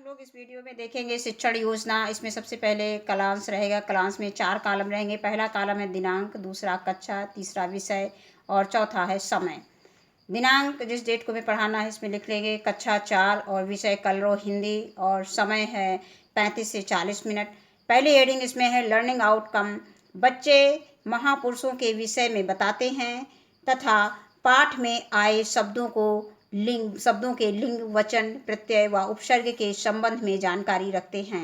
हम लोग इस वीडियो में देखेंगे शिक्षण योजना। इसमें सबसे पहले कलांश रहेगा। कलांश में 4 कॉलम रहेंगे। पहला कॉलम है दिनांक, दूसरा कक्षा, तीसरा विषय और चौथा है समय। दिनांक जिस डेट को हमें पढ़ाना है इसमें लिख लेंगे कक्षा 4 और विषय कलरो हिंदी और समय है 35 से 40 मिनट। पहली हेडिंग इसमें है लर्निंग आउटकम। बच्चे महापुरुषों के विषय में बताते हैं तथा पाठ में आए शब्दों के लिंग, वचन, प्रत्यय व उपसर्ग के संबंध में जानकारी रखते हैं।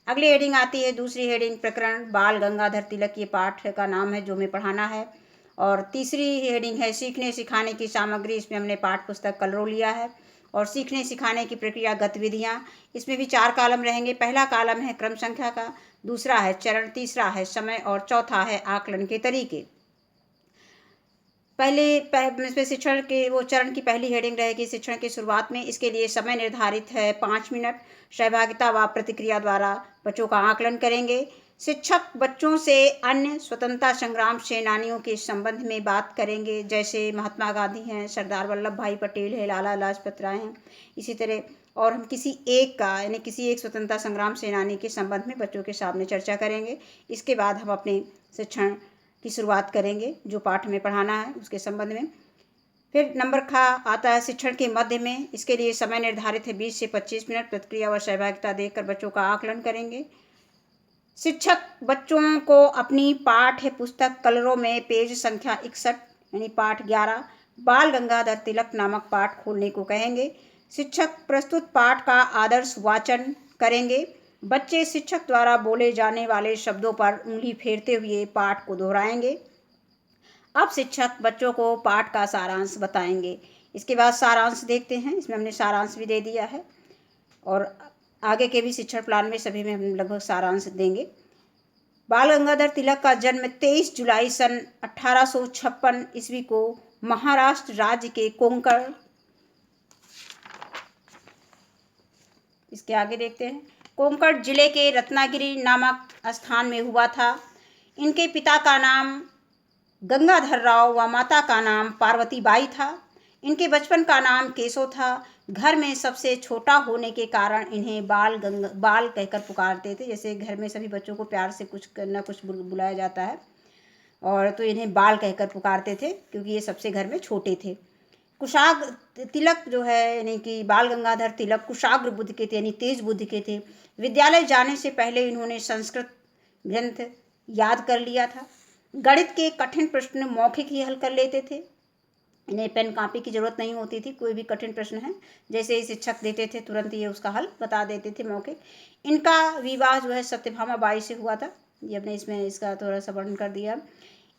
अगली हेडिंग आती है दूसरी हेडिंग प्रकरण बाल गंगाधर तिलक। ये पाठ का नाम है जो हमें पढ़ाना है। और तीसरी हेडिंग है सीखने सिखाने की सामग्री। इसमें हमने पाठ पुस्तक कलरो लिया है। और सीखने सिखाने की प्रक्रिया गतिविधियाँ, इसमें भी 4 कॉलम रहेंगे। पहला कॉलम है क्रम संख्या का, दूसरा है चरण, तीसरा है समय और चौथा है आकलन के तरीके। इसमें शिक्षण के चरण की पहली हेडिंग रहेगी शिक्षण की शुरुआत में। इसके लिए समय निर्धारित है 5 मिनट। सहभागिता व प्रतिक्रिया द्वारा बच्चों का आकलन करेंगे। शिक्षक बच्चों से अन्य स्वतंत्रता संग्राम सेनानियों के संबंध में बात करेंगे, जैसे महात्मा गांधी हैं, सरदार वल्लभ भाई पटेल है, लाला लाजपत राय हैं। इसी तरह और हम किसी एक स्वतंत्रता संग्राम सेनानी के संबंध में बच्चों के सामने चर्चा करेंगे। इसके बाद हम अपने शिक्षण की शुरुआत करेंगे जो पाठ में पढ़ाना है उसके संबंध में। फिर नंबर खा आता है शिक्षण के मध्य में। इसके लिए समय निर्धारित है 20 से 25 मिनट। प्रतिक्रिया व सहभागिता देकर बच्चों का आकलन करेंगे। शिक्षक बच्चों को अपनी पाठ्य पुस्तक कलरो में पेज संख्या 61 यानी पाठ 11 बाल गंगाधर तिलक नामक पाठ खोलने को कहेंगे। शिक्षक प्रस्तुत पाठ का आदर्श वाचन करेंगे। बच्चे शिक्षक द्वारा बोले जाने वाले शब्दों पर उंगली फेरते हुए पाठ को दोहराएंगे। अब शिक्षक बच्चों को पाठ का सारांश बताएंगे। इसके बाद सारांश देखते हैं। इसमें हमने सारांश भी दे दिया है और आगे के भी शिक्षण प्लान में सभी में हम लगभग सारांश देंगे। बाल गंगाधर तिलक का जन्म 23 जुलाई सन 1856 ईस्वी को महाराष्ट्र राज्य के कोंकण, इसके आगे देखते हैं, कोंकण जिले के रत्नागिरी नामक स्थान में हुआ था। इनके पिता का नाम गंगाधर राव व माता का नाम पार्वतीबाई था। इनके बचपन का नाम केशव था। घर में सबसे छोटा होने के कारण इन्हें बाल कहकर पुकारते थे। जैसे घर में सभी बच्चों को प्यार से कुछ न कुछ बुलाया जाता है और तो इन्हें बाल कहकर पुकारते थे क्योंकि ये सबसे घर में छोटे थे। कुशाग्र तिलक जो है यानी कि बाल गंगाधर तिलक कुशाग्र बुद्धि के थे यानी तेज बुद्धि के थे। विद्यालय जाने से पहले इन्होंने संस्कृत ग्रंथ याद कर लिया था। गणित के कठिन प्रश्न मौखिक ही हल कर लेते थे। इन्हें पेन कॉपी की जरूरत नहीं होती थी। कोई भी कठिन प्रश्न है जैसे ही शिक्षक देते थे तुरंत ये उसका हल बता देते थे मौखिक। इनका विवाह जो है सत्यभामा बाई से हुआ था। ये हमने इसमें इसका थोड़ा सा वर्णन कर दिया।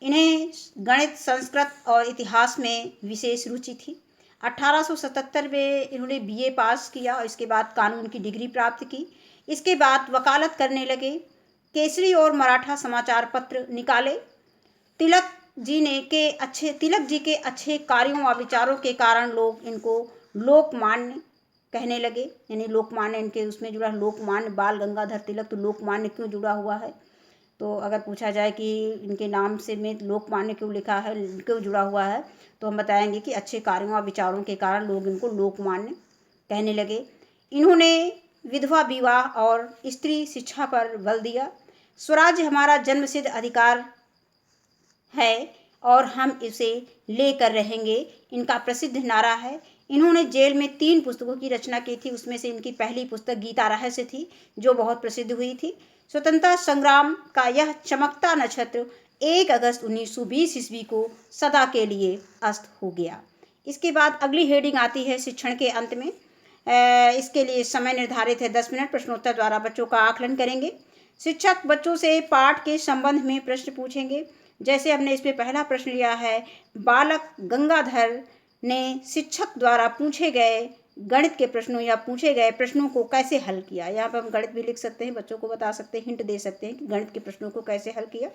इन्हें गणित, संस्कृत और इतिहास में विशेष रुचि थी। 1877 में इन्होंने BA पास किया और इसके बाद कानून की डिग्री प्राप्त की। इसके बाद वकालत करने लगे। केसरी और मराठा समाचार पत्र निकाले। तिलक जी के अच्छे कार्यों व विचारों के कारण लोग इनको लोकमान्य कहने लगे। यानी लोकमान्य इनके उसमें जुड़ा, लोकमान्य बाल गंगाधर तिलक, तो लोकमान्य क्यों जुड़ा हुआ है? तो अगर पूछा जाए कि इनके नाम से में लोकमान्य क्यों लिखा है, क्यों जुड़ा हुआ है, तो हम बताएंगे कि अच्छे कार्यों व विचारों के कारण लोग इनको लोकमान्य कहने लगे। इन्होंने विधवा विवाह और स्त्री शिक्षा पर बल दिया। स्वराज्य हमारा जन्मसिद्ध अधिकार है और हम इसे लेकर रहेंगे, इनका प्रसिद्ध नारा है। इन्होंने जेल में 3 पुस्तकों की रचना की थी। उसमें से इनकी पहली पुस्तक गीता रहस्य थी जो बहुत प्रसिद्ध हुई थी। स्वतंत्रता संग्राम का यह चमकता नक्षत्र 1 अगस्त 1920 ईस्वी को सदा के लिए अस्त हो गया। इसके बाद अगली हेडिंग आती है शिक्षण के अंत में। इसके लिए समय निर्धारित है 10 मिनट। प्रश्नोत्तर द्वारा बच्चों का आकलन करेंगे। शिक्षक बच्चों से पाठ के संबंध में प्रश्न पूछेंगे। जैसे हमने इसमें पहला प्रश्न लिया है, बालक गंगाधर ने शिक्षक द्वारा पूछे गए गणित के प्रश्नों या पूछे गए प्रश्नों को कैसे हल किया। यहाँ पर हम गणित भी लिख सकते हैं, बच्चों को बता सकते हैं, हिंट दे सकते हैं कि गणित के प्रश्नों को कैसे हल किया।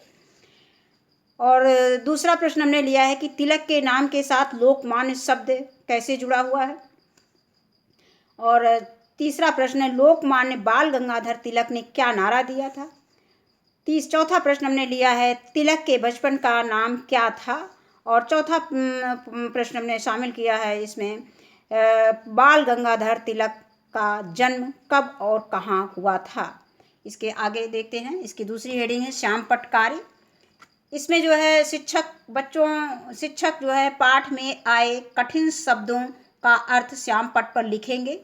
और दूसरा प्रश्न हमने लिया है कि तिलक के नाम के साथ लोकमान्य शब्द कैसे जुड़ा हुआ है। और तीसरा प्रश्न है लोकमान्य बाल गंगाधर तिलक ने क्या नारा दिया था। चौथा प्रश्न हमने लिया है तिलक के बचपन का नाम क्या था। और चौथा प्रश्न हमने शामिल किया है इसमें बाल गंगाधर तिलक का जन्म कब और कहाँ हुआ था। इसके आगे देखते हैं, इसकी दूसरी हेडिंग है श्याम पट कार्य। इसमें जो है शिक्षक जो है पाठ में आए कठिन शब्दों का अर्थ श्याम पट पर लिखेंगे।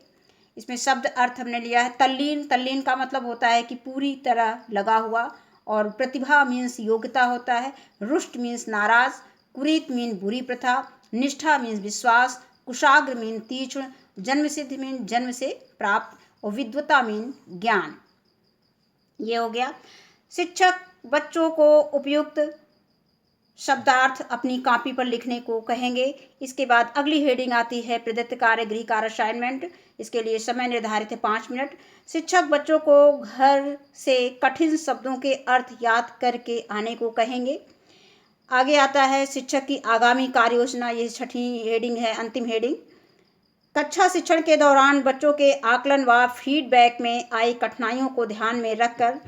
इसमें शब्द अर्थ हमने लिया है तल्लीन। तल्लीन का मतलब होता है कि पूरी तरह लगा हुआ, और प्रतिभा मीन्स योग्यता होता है। रुष्ट मीन्स नाराज। कुरीत मीन बुरी प्रथा। निष्ठा मीन्स विश्वास। कुशाग्र मीन तीक्ष्ण। जन्मसिद्ध मीन जन्म से प्राप्त, और विद्वता मीन ज्ञान। ये हो गया। शिक्षक बच्चों को उपयुक्त शब्दार्थ अपनी कॉपी पर लिखने को कहेंगे। इसके बाद अगली हेडिंग आती है प्रदत्त कार्य गृह कार्य असाइनमेंट। इसके लिए समय निर्धारित है 5 मिनट। शिक्षक बच्चों को घर से कठिन शब्दों के अर्थ याद करके आने को कहेंगे। आगे आता है शिक्षक की आगामी कार्य योजना। ये 6ठी हेडिंग है, अंतिम हेडिंग। कक्षा शिक्षण के दौरान बच्चों के आकलन व फीडबैक में आई कठिनाइयों को ध्यान में रखकर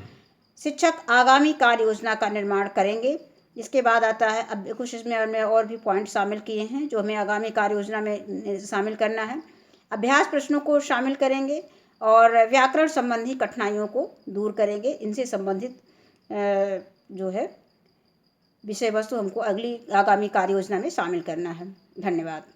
शिक्षक आगामी कार्य योजना का निर्माण करेंगे। इसके बाद आता है, अब कुछ इसमें और भी पॉइंट शामिल किए हैं जो हमें आगामी कार्य योजना में शामिल करना है। अभ्यास प्रश्नों को शामिल करेंगे और व्याकरण संबंधी कठिनाइयों को दूर करेंगे। इनसे संबंधित जो है विषय वस्तु हमको अगली आगामी कार्य योजना में शामिल करना है। धन्यवाद।